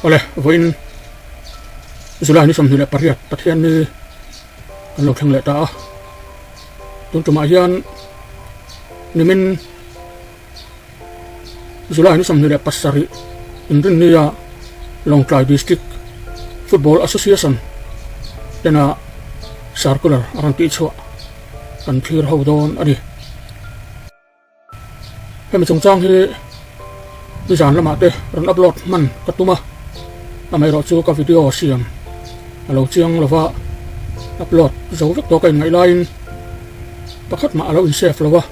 ole voin zulai ni som ni le pariat pathian ni kan lo thang le ta tun tuma hian nimin zulai ni som ni le pasari indin ni ya Longtrai District Football Association tena circular aran ti chua kan thir ho don ani hemi chungchang hi design lama te ran upload man katuma amai ro chu ka video siam alo chiang lova upload zo vek to kai ngai line pakhat ma alo in save lova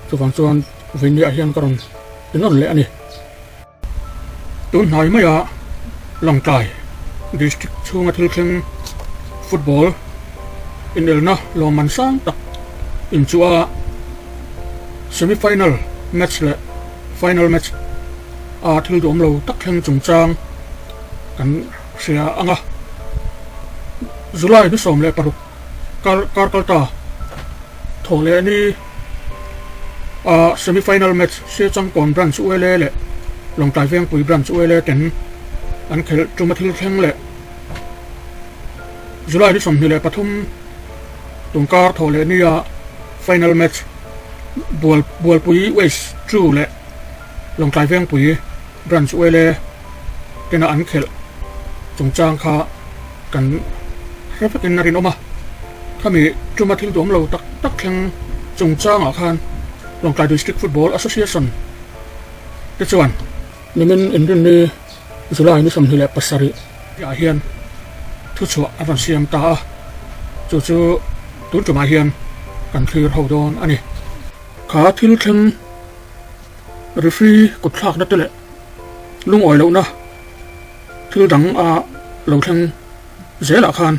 chu wang chuan vin ya hian karon tinon le ani tun hai maya Longtrai District chunga thilthleng football in elna lo man sang tak in chua semi final match le final match a thil dom lo tak thleng chungchang kan sia anga July ni som le paru kar ta thole ni a semi final match se chang kon branch uele le Longtrai veng pui branch uele ten an khel chuma thil thleng le July ni som ni le pathum tungkar thole ni a final match bual pui west true le Longtrai veng pui branch uele tena an khel chungchang kha kan refakin narin oma kami chuma thil dom lo tak thleng chungchang a khan Longtrai District Football Association te chuan nimin indin ni July ni som ni le pasari ya hian thu chua avan siam ta chu tun tuma hian kan thlir ho don ani kha thil thleng referee kut thlak na tele lung oi lo na thil dang a lo thleng zela khan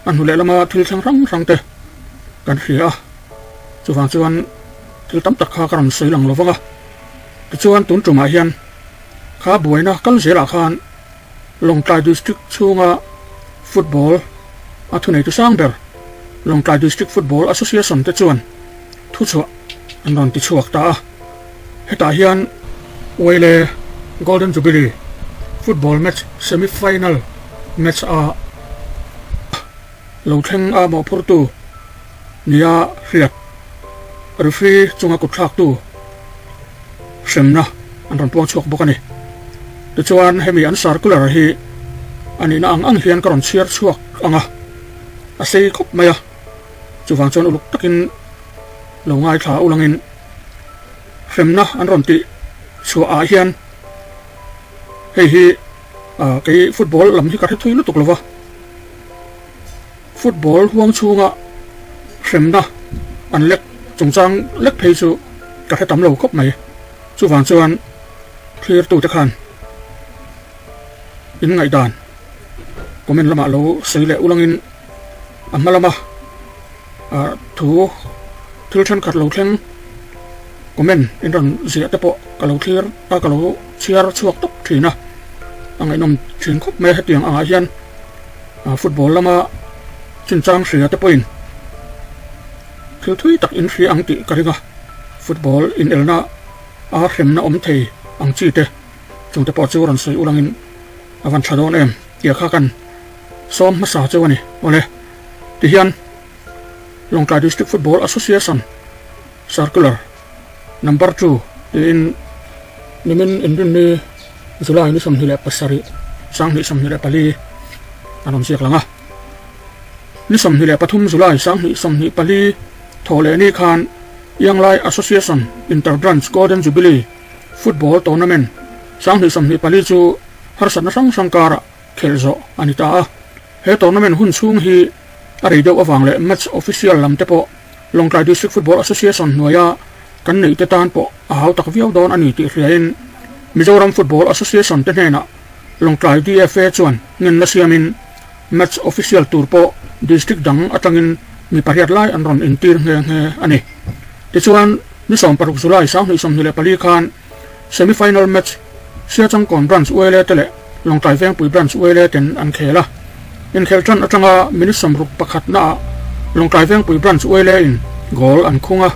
an hu le lama thil thleng rang te kan hria chu wang chuan thil tam tak kha karam sei lang lovanga ti chuan tun tuma hian kha buaina kal zela khan Longtrai District chunga football a thunei tu sang ber Longtrai District Football Association te chuan thu chua an ron ti chuak ta heta hian wele Golden Jubilee football match semi final match a lo thleng a mo phur tu nia hriat referee chunga ku thlak tu semna an ron puang chuak bokani ti chuan hemi an circular hi ani na ang hian karon chiar chuak anga a sei khop maya chu wang chuan uluk takin lo ngai tha ulangin femna an ron ti chu a hian hi cái football lam hi ka thui lu tuk lova football huang chunga femna an lek chungchang lek phei chu ka the tam lo khop mai chu wang chuan clear tu te khan in ngai dan comment lama lo sei le ulangin amalama thu thil than khat lo thleng comment in ron zia te po ka lo clear ta ka lo chiar chuak tok thina angai nom thin khop me hetiang anga hian football lama chinchang ria te point thil thui tak in hri ang ti karinga football in elna a hremna om thei ang chi te chung te po chu ron sei ulangin avan thadon em tia kha kan som ma sa chawani ole ti hian Longtrai District Football Association circular number 2 in nimin indin ni July ni som ni le pasari sang ni som ni le pali anom siak langa ni som ni le pathum July sang ni som ni pali thole ni khan Young Lai Association Interbranch Golden Jubilee Football Tournament sang ni som ni pali chu harsan sang sangkara khelzo anita he tournament hun chung hi ari deuh awang le match official lam te po Longtrai District Football Association noya kan nei te tan po a hau tak viau don ani ti hriain Mizoram Football Association te hena Longtrai DFA chuan ngin na siamin match official tour po district dang atangin mi pariat lai an ron intir nge ani ti chuan ni som paruk July sang ni som ni le pali khan semi final match sia chang kon branch uele tele Longtrai veng pui branch uele ten an khela in kheltran atanga minisam ruk pakhat na Longtrai veng pui branch uele in goal an khunga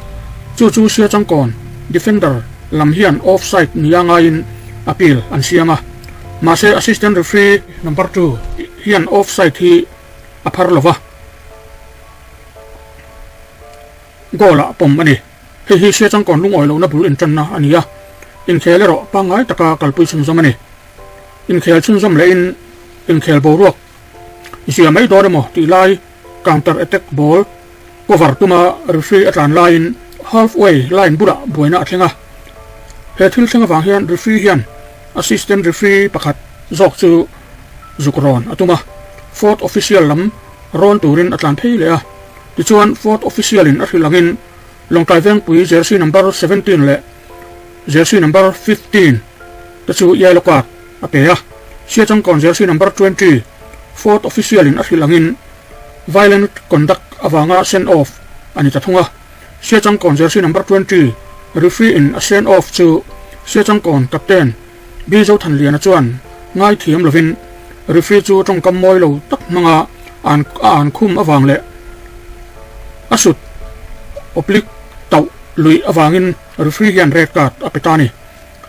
chu sia chang kon defender lam hian offside nianga in appeal an siama mase assistant referee number 2 hian offside hi apharlova gola pom ani hi se chang kon lungoi lo na bul in tanna ania in khelero pangai taka kalpui chung zamani in khel chung zam le in khel boruak isia mai dore mo ti lai counter attack ball cover tuma referee atlan line halfway line bura boina athenga he thil thenga wang hian referee hian assistant referee pakhat zok chu zukron atuma fourth official lam ron turin atlan thei le a tichuan fourth official in athilangin longkai veng pui jersey number 17 le jersey number 15 tachu yellow card apea sia chang kon jersey number 20 fourth official in athilangin violent conduct awanga send off ani tathunga sia chang kon jersey number 20 referee in a send off chu sia chang kon captain bi zo than lian chuan ngai thiam lovin referee chu tong kam moi lo tak manga an khum awang le asut oblique tau lui awangin referee hian red card apetani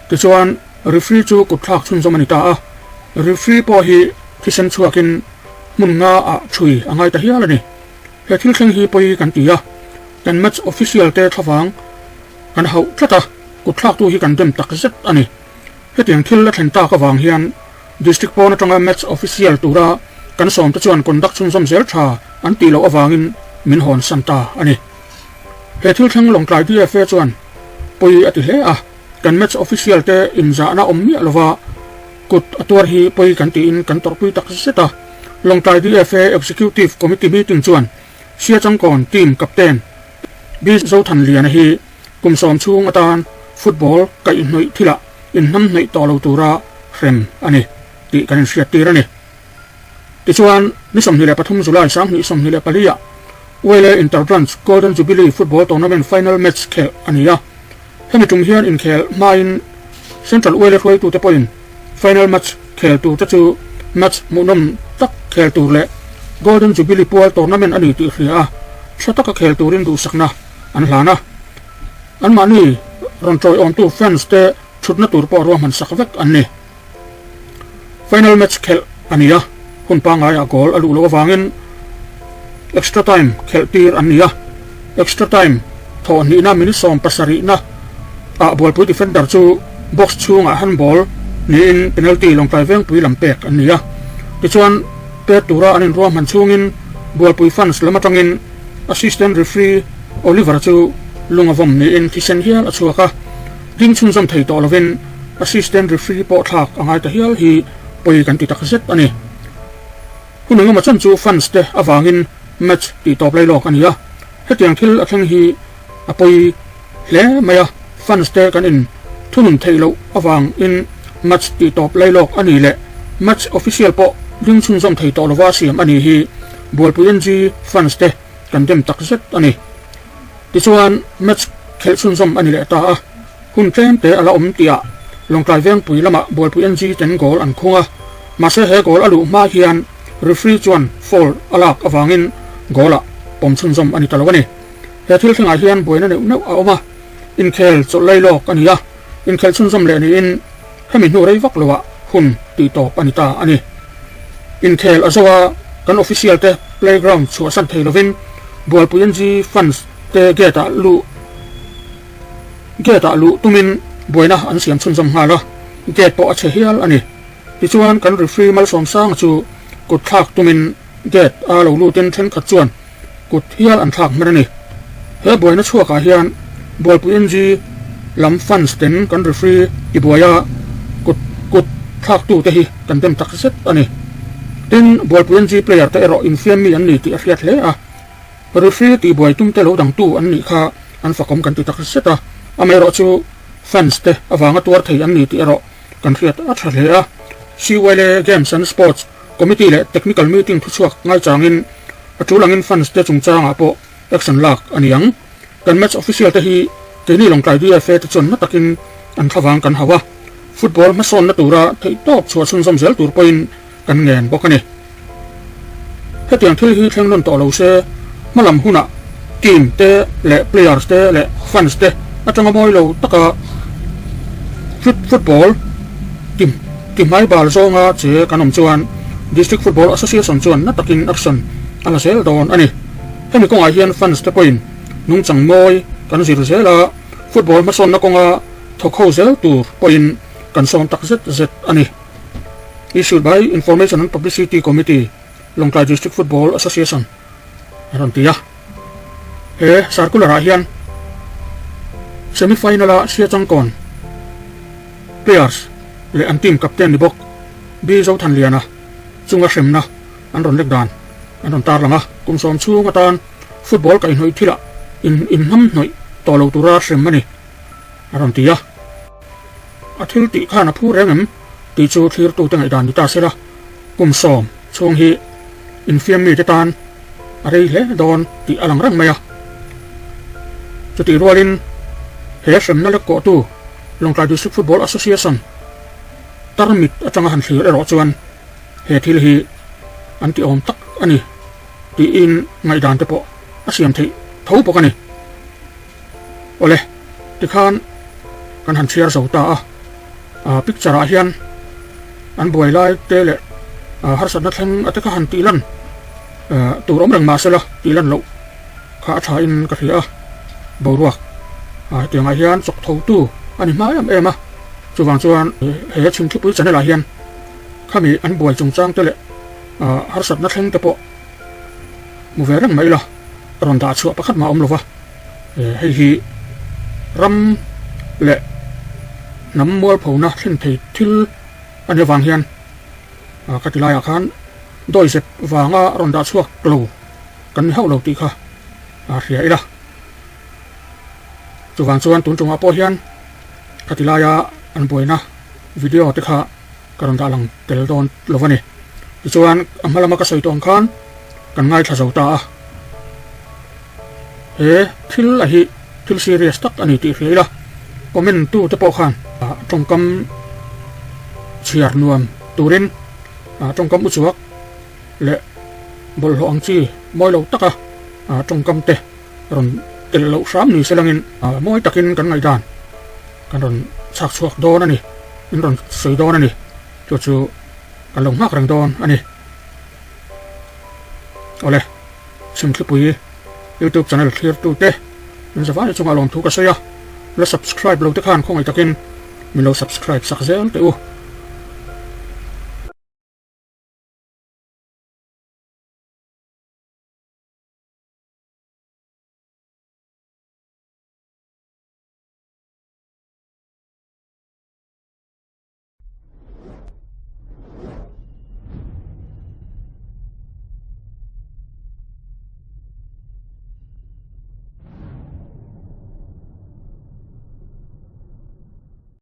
tichuan referee chu kuthak chun zomani ta a referee po hi thisen chuakin munga a chui angai ta hialani he thil thleng hi poi kan tia kan match official te thawang kan hau thata kuthak tu hi kan dem tak zet ani he tiang thil la thlen ta ka wang hian district pon atanga match official tura kan som ta chuan conduct chun zom zel tha an ti lo awangin min hon santa ani he thil thang long tlai dia fe chuan poi ati hle a kan match official te inza na ommi alova kut atwar hi poi kan ti in kan torpui tak seta long tlai dia fe executive committee meeting chuan sia chang kon team captain bi zo than lian hi kum som chung atan football kai noi thila in nam nei to lo tura rem ani ti kan sia tirani ti chuan ni som ni le pathum julai sang ni som ni le palia Wele Interbranch Golden Jubilee Football Tournament Final Match khel ania hemi tung hian in khel main Central Wele Roi tu te point final match khel tu ta chu match munom tak khel tu le Golden Jubilee Pool Tournament ani ti hria thlataka khel turin du sakna an hlana an mani ron troi on tu fans te thutna tur po ro man sakvek anni final match khel ania hun pa ngai a goal alu lo wangin extra time khel tir ania extra time tho ni na min som pasari na a ball pu defender chu box chunga handball ni in penalty long kai veng pui lampek ania ti chuan pe tura anin ro man chungin ball pui fans lamatangin assistant referee Oliver chu lungavom ni in thisen hial achuaka ding chun zam thei to lovin assistant referee po thak angai ta hial hi poi kan ti takset ani hunanga ma chan chu fans te awangin match ti top lai lok ania hetiang thil athang hi apoi hle maya fans te kan in thunun theilo awang in match ti top lai lok ani le match official po ding chun zam thei to lova siam ani hi bol puyen ji fans te kan dem takset ani ti chuan match khel chun zam ani le ta a hun tlem te ala om tia longkai veng pui lama bol puyen ji ten goal an khunga ma se he goal alu ma hian referee chuan foul alak awangin gola pom chun zom ani talawani he thil thinga hian boina ne a oma in khel chol lai lok ania in khel chun zom le ni in hemi nu rei vak lowa hun ti to panita ani in khel azawa kan official te playground chu san thei lovin bol puyen ji fans te geta lu tumin boina an siam chun zom hala get po a che hial ani ti chuan kan referee mal som sang chu kut thak tumin get a lo lu ten then khat chuan kut hial an thak merani he boina chuaka hian bol puyen ji lam fans ten kan referee i boya kut thak tu te hi kan dem tak set ani tin bol puyen ji player te ero in fiam mi an ni ti a hriat hle a referee ti boy tum te lo dang tu an ni kha an fakom kan ti tak set a amero chu fans te awanga tuar thei an ni ti ero kan hriat a tha hle a Wele Games and Sports Committee le technical meeting thu chuak ngai changin atulangin fans te chungchanga po action lak aniang kan match official te hi teni longkai dia fe te chon na takin an thawang kan hawa football ma son na tura thei top chua chun som zel tur point kan ngen bokani hetiang thil hi thleng non to lo se malam huna team te le players te le fans te atanga moi lo taka football kim mai bal zonga che kanom chuan district football association chuan na takin action ala sel don ani hemi konga hian fans te point nung changmoi kan zir zela football ma son na konga thokho zel tur point kan som tak zet ani issued by Information and Publicity Committee Longkai District Football Association aron tia circular hian semi-final a sia changkon players le an team captain ni bok bi zo than liana chunga hremna an ron lek dan an ron tar langa kum som chunga tan football kai hnoi thila in ham hnoi to lo tura hrem mani aron tia athil ti khana phu rengem ti chu thlir tu tang idan ta sela kum som chung hi infiam mi te tan arei le don ti alang rang maya chuti rolin he hremna le ko tu Longkai District Football Association tarmit atanga han thlir ero chuan he thil hi anti om tak ani ti in ngai dan te po asiam thei tho po kani ole ti khan kan han share zo ta a picture a hian an boy lai te le har san na thleng ataka han ti lan tur om rang ma sela ti lan lo kha tha in ka thia boruak ti ngai hian chok tho tu ani mai am ema chuwang chuan he chim thu pui chanela hian khami an boy chung chang te le har sat na thleng te po mu ve rang mai la ron da chu pakhat ma om lova hei hi ram le nam mol phona thin thei thil an wang hian katilaya khan doi sep wanga ron da chuak lo kan hau lo ti kha ria ila chuwang chuan tun chunga po hian katilaya an boina video te kha karon da lang tel don lovani chuan amalama ka soitong khan kan ngai tha zo ta thil a hi thil serious tak ani ti hreila comment tu te po khan tongkam chiar nuam turin tongkam uchuak le bol ho angchi moi lo taka tongkam te ron tel lo sam ni selangin moi takin kan ngai dan kan ron chak chuak don ani in ron soi don ani chu kan long mak rang don ani ole sim klipui YouTube channel clear tu te min zawai chunga lom thu ka soya le subscribe lo te khan khong ai takin min lo subscribe sak zel te u